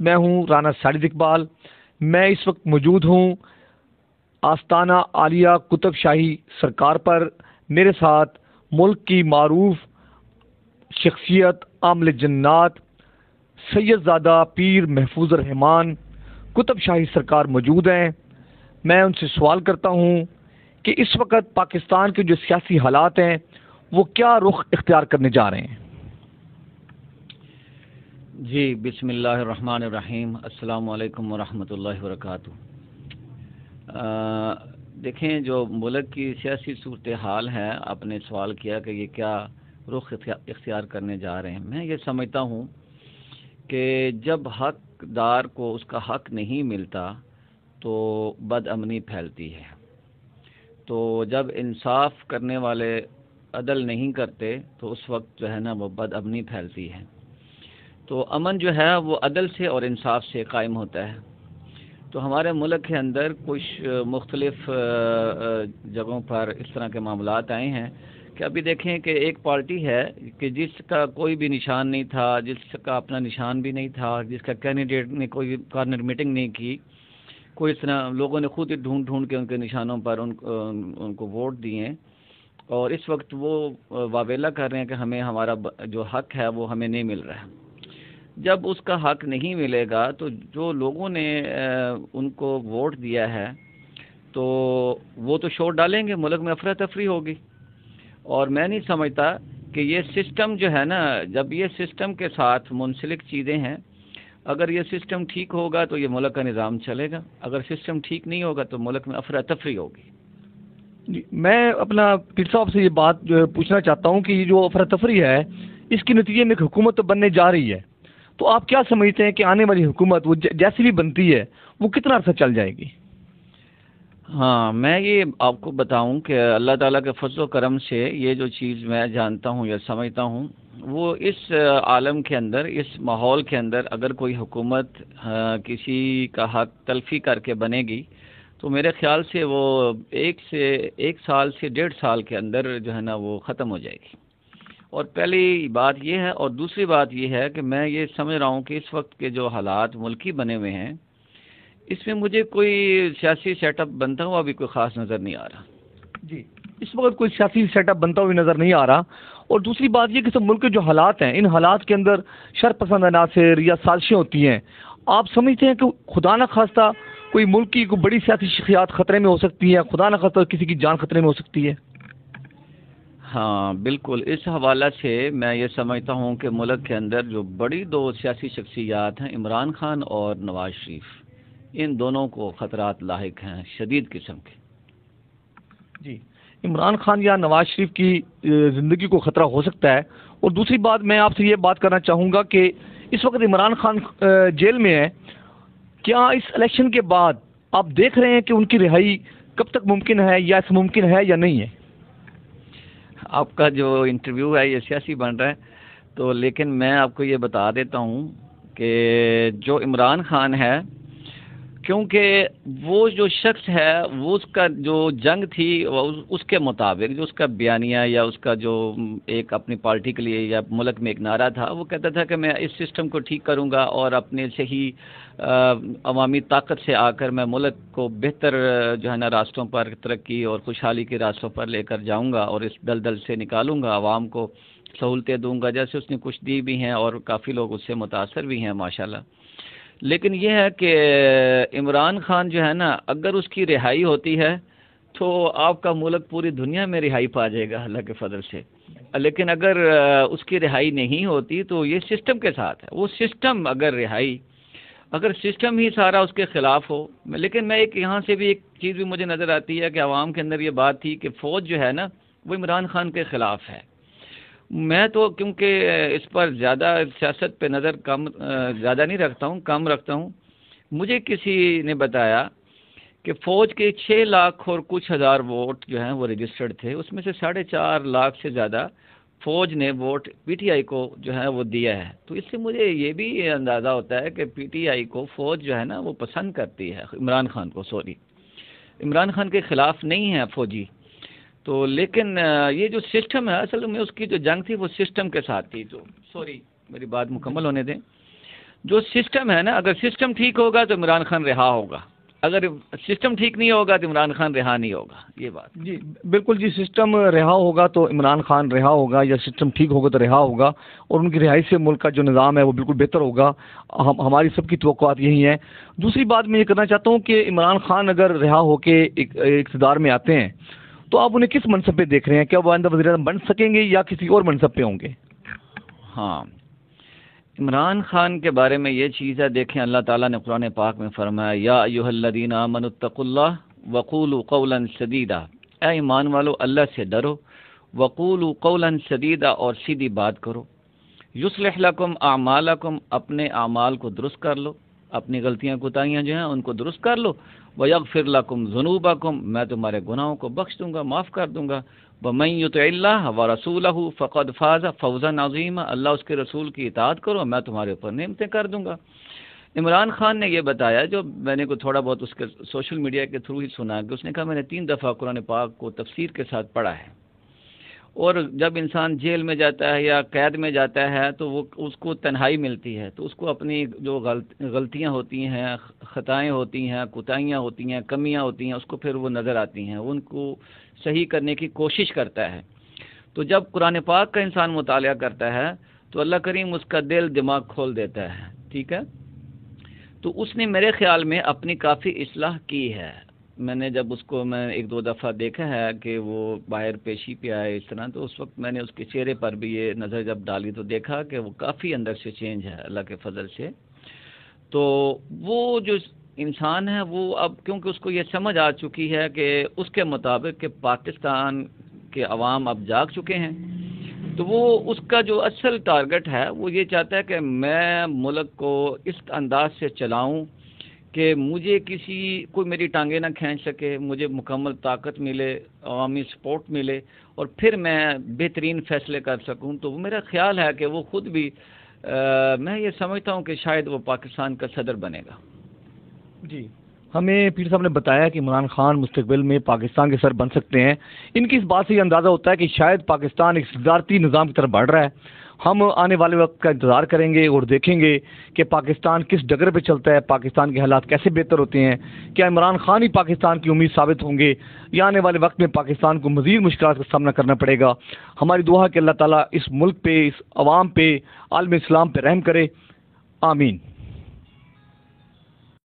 میں ہوں رانا ساجد اقبال. میں اس وقت موجود ہوں آستانہ عالیہ کتب شاہی سرکار پر. میرے ساتھ ملک کی معروف شخصیت عامل جنات سید زادہ پیر محفوظ الرحمان کتب شاہی سرکار موجود ہیں. میں ان سے سوال کرتا ہوں کہ اس وقت پاکستان کے جو سیاسی حالات ہیں وہ کیا رخ اختیار کرنے جا رہے ہیں. جی بسم اللہ الرحمن الرحیم. السلام علیکم ورحمۃ اللہ وبرکاتہ. دیکھیں جو ملک کی سیاسی صورتحال ہے، آپ نے سوال کیا کہ یہ کیا رخ اختیار کرنے جا رہے ہیں. میں یہ سمجھتا ہوں کہ جب حقدار کو اس کا حق نہیں ملتا تو بد امنی پھیلتی ہے. تو جب انصاف کرنے والے عدل نہیں کرتے تو اس وقت جو ہے نا وہ بد امنی پھیلتی ہے. تو امن جو ہے وہ عدل سے اور انصاف سے قائم ہوتا ہے. تو ہمارے ملک کے اندر کچھ مختلف جگہوں پر اس طرح کے معاملات آئے ہیں کہ ابھی دیکھیں کہ ایک پارٹی ہے کہ جس کا کوئی بھی نشان نہیں تھا، جس کا اپنا نشان بھی نہیں تھا، جس کا کینڈیڈیٹ نے کوئی کارنر میٹنگ نہیں کی، کوئی اس طرح لوگوں نے خود ہی ڈھونڈ کے ان کے نشانوں پر ان کو ووٹ دیے، اور اس وقت وہ واویلا کر رہے ہیں کہ ہمیں ہمارا جو حق ہے وہ ہمیں نہیں مل رہا ہے. جب اس کا حق نہیں ملے گا تو جو لوگوں نے ان کو ووٹ دیا ہے تو وہ تو شور ڈالیں گے، ملک میں افراتفری ہوگی. اور میں نہیں سمجھتا کہ یہ سسٹم جو ہے نا، جب یہ سسٹم کے ساتھ منسلک چیزیں ہیں، اگر یہ سسٹم ٹھیک ہوگا تو یہ ملک کا نظام چلے گا، اگر سسٹم ٹھیک نہیں ہوگا تو ملک میں افراتفری ہوگی. جی میں اپنا پیر صاحب سے یہ بات جو ہے پوچھنا چاہتا ہوں کہ یہ جو افراتفری ہے اس کے نتیجے میں ایک حکومت بننے جا رہی ہے، تو آپ کیا سمجھتے ہیں کہ آنے والی حکومت وہ جیسی بھی بنتی ہے وہ کتنا عرصہ چل جائے گی؟ ہاں، میں یہ آپ کو بتاؤں کہ اللہ تعالیٰ کے فضل و کرم سے یہ جو چیز میں جانتا ہوں یا سمجھتا ہوں، وہ اس عالم کے اندر، اس ماحول کے اندر اگر کوئی حکومت کسی کا حق تلفی کر کے بنے گی تو میرے خیال سے وہ ایک سال سے 1.5 سال کے اندر جو ہے نا وہ ختم ہو جائے گی. اور پہلی بات یہ ہے، اور دوسری بات یہ ہے کہ میں یہ سمجھ رہا ہوں کہ اس وقت کے جو حالات ملکی بنے ہوئے ہیں اس میں مجھے کوئی سیاسی سیٹ اپ بنتا ہوا بھی کوئی خاص نظر نہیں آ رہا. جی اس وقت کوئی سیاسی سیٹ اپ بنتا ہوا نظر نہیں آ رہا. اور دوسری بات یہ کہ ملک کے جو حالات ہیں ان حالات کے اندر شر پسند عناصر یا سازشیں ہوتی ہیں. آپ سمجھتے ہیں کہ خدا نہ خواستہ کوئی ملک کی کوئی بڑی سیاسی شخصیات خطرے میں ہو سکتی ہے، خدا نہ خواستہ کسی کی جان خطرے میں ہو سکتی ہے؟ ہاں بالکل، اس حوالے سے میں یہ سمجھتا ہوں کہ ملک کے اندر جو بڑی 2 سیاسی شخصیات ہیں، عمران خان اور نواز شریف، ان دونوں کو خطرات لاحق ہیں شدید قسم کے. جی عمران خان یا نواز شریف کی زندگی کو خطرہ ہو سکتا ہے. اور دوسری بات میں آپ سے یہ بات کرنا چاہوں گا کہ اس وقت عمران خان جیل میں ہے. کیا اس الیکشن کے بعد آپ دیکھ رہے ہیں کہ ان کی رہائی کب تک ممکن ہے یا اس ممکن ہے یا نہیں ہے؟ آپ کا جو انٹرویو ہے یہ سیاسی بن رہا ہے تو، لیکن میں آپ کو یہ بتا دیتا ہوں کہ جو عمران خان ہے، کیونکہ وہ جو شخص ہے وہ اس کا جو جنگ تھی اس کے مطابق جو اس کا بیانیہ یا اس کا جو ایک اپنی پارٹی کے لیے یا ملک میں ایک نعرہ تھا، وہ کہتا تھا کہ میں اس سسٹم کو ٹھیک کروں گا اور اپنے سے ہی عوامی طاقت سے آ کر میں ملک کو بہتر جو ہے نا راستوں پر ترقی اور خوشحالی کے راستوں پر لے کر جاؤں گا اور اس دلدل سے نکالوں گا، عوام کو سہولتیں دوں گا، جیسے اس نے کچھ دی بھی ہیں اور کافی لوگ اس سے متاثر بھی ہیں ماشاءاللہ. لیکن یہ ہے کہ عمران خان جو ہے نا، اگر اس کی رہائی ہوتی ہے تو آپ کا ملک پوری دنیا میں رہائی پا جائے گا اللہ کے فضل سے. لیکن اگر اس کی رہائی نہیں ہوتی تو یہ سسٹم کے ساتھ ہے. وہ سسٹم اگر سسٹم ہی سارا اس کے خلاف ہو. لیکن میں یہاں سے بھی ایک چیز بھی مجھے نظر آتی ہے کہ عوام کے اندر یہ بات تھی کہ فوج جو ہے نا وہ عمران خان کے خلاف ہے. میں تو کیونکہ اس پر زیادہ سیاست پہ نظر زیادہ نہیں رکھتا ہوں، کم رکھتا ہوں. مجھے کسی نے بتایا کہ فوج کے 6 لاکھ اور کچھ ہزار ووٹ جو ہیں وہ رجسٹرڈ تھے، اس میں سے 4.5 لاکھ سے زیادہ فوج نے ووٹ پی ٹی آئی کو جو ہے وہ دیا ہے. تو اس سے مجھے یہ بھی اندازہ ہوتا ہے کہ پی ٹی آئی کو فوج جو ہے نا وہ پسند کرتی ہے، عمران خان کے خلاف نہیں ہے فوجی. تو لیکن یہ جو سسٹم ہے اصل میں اس کی جو جنگ تھی وہ سسٹم کے ساتھ تھی. میری بات مکمل ہونے دیں. جو سسٹم ہے نا، اگر سسٹم ٹھیک ہوگا تو عمران خان رہا ہوگا، اگر سسٹم ٹھیک نہیں ہوگا تو عمران خان رہا نہیں ہوگا، یہ بات جی بالکل جی، سسٹم رہا ہوگا تو عمران خان رہا ہوگا، یا سسٹم ٹھیک ہوگا تو رہا ہوگا، اور ان کی رہائی سے ملک کا جو نظام ہے وہ بالکل بہتر ہوگا. ہماری سب کی توقعات یہی ہیں. دوسری بات میں یہ کرنا چاہتا ہوں کہ عمران خان اگر رہا ہو کے اقتدار میں آتے ہیں تو آپ انہیں کس منصب پہ دیکھ رہے ہیں؟ کیا وہ آئندہ وزیر اعظم بن سکیں گے یا کسی اور منصب پہ ہوں گے؟ ہاں، عمران خان کے بارے میں یہ چیز ہے، دیکھیں اللہ تعالیٰ نے قرآن پاک میں فرمایا یا ایھا الذین آمنوا اتقوا اللہ وقولوا قولا سدیدا، اے ایمان والو اللہ سے ڈرو، وقولوا قولا سدیدا، اور سیدھی بات کرو، یصلح لکم اعمالکم، اپنے اعمال کو درست کر لو، اپنی غلطیاں کوتاہیاں جو ہیں ان کو درست کر لو، ویغفر لکم ذنوبکم، میں تمہارے گناہوں کو بخش دوں گا، معاف کر دوں گا، وَمَن يُطِعِ اللَّهَ وَرَسُولَهُ فَقَدْ فَازَ فَوْزًا عَظِيمًا، اللہ اس کے رسول کی اطاعت کرو، میں تمہارے اوپر نعمتیں کر دوں گا. عمران خان نے یہ بتایا، جو میں نے تھوڑا بہت اس کے سوشل میڈیا کے تھرو ہی سنا، کہ اس نے کہا میں نے 3 دفعہ قرآن پاک کو تفسیر کے ساتھ پڑھا ہے، اور جب انسان جیل میں جاتا ہے یا قید میں جاتا ہے تو وہ اس کو تنہائی ملتی ہے، تو اس کو اپنی جو غلطیاں ہوتی ہیں، خطائیں ہوتی ہیں، کوتاہیاں ہوتی ہیں، کمیاں ہوتی ہیں، اس کو پھر وہ نظر آتی ہیں، ان کو صحیح کرنے کی کوشش کرتا ہے. تو جب قرآن پاک کا انسان مطالعہ کرتا ہے تو اللہ کریم اس کا دل دماغ کھول دیتا ہے، ٹھیک ہے. تو اس نے میرے خیال میں اپنی کافی اصلاح کی ہے. میں نے جب اس کو میں 1-2 دفعہ دیکھا ہے کہ وہ باہر پیشی پہ آئے اس طرح، تو اس وقت میں نے اس کے چہرے پر بھی یہ نظر جب ڈالی تو دیکھا کہ وہ کافی اندر سے چینج ہے اللہ کے فضل سے. تو وہ جو انسان ہے وہ اب کیونکہ اس کو یہ سمجھ آ چکی ہے کہ اس کے مطابق کہ پاکستان کے عوام اب جاگ چکے ہیں، تو وہ اس کا جو اصل ٹارگٹ ہے وہ یہ چاہتا ہے کہ میں ملک کو اس انداز سے چلاؤں کہ مجھے کوئی میری ٹانگیں نہ کھینچ سکے، مجھے مکمل طاقت ملے، عوامی سپورٹ ملے، اور پھر میں بہترین فیصلے کر سکوں. تو میرا خیال ہے کہ وہ خود بھی میں یہ سمجھتا ہوں کہ شاید وہ پاکستان کا صدر بنے گا. جی، ہمیں پیر صاحب نے بتایا کہ عمران خان مستقبل میں پاکستان کے سر بن سکتے ہیں. ان کی اس بات سے یہ اندازہ ہوتا ہے کہ شاید پاکستان ایک صدارتی نظام کی طرف بڑھ رہا ہے. ہم آنے والے وقت کا انتظار کریں گے اور دیکھیں گے کہ پاکستان کس ڈگر پہ چلتا ہے، پاکستان کے حالات کیسے بہتر ہوتے ہیں. کیا عمران خان ہی پاکستان کی امید ثابت ہوں گے یا آنے والے وقت میں پاکستان کو مزید مشکلات کا سامنا کرنا پڑے گا؟ ہماری دعا ہے کہ اللہ تعالیٰ اس ملک پہ، اس عوام پہ، عالم اسلام پہ رحم کرے. آمین.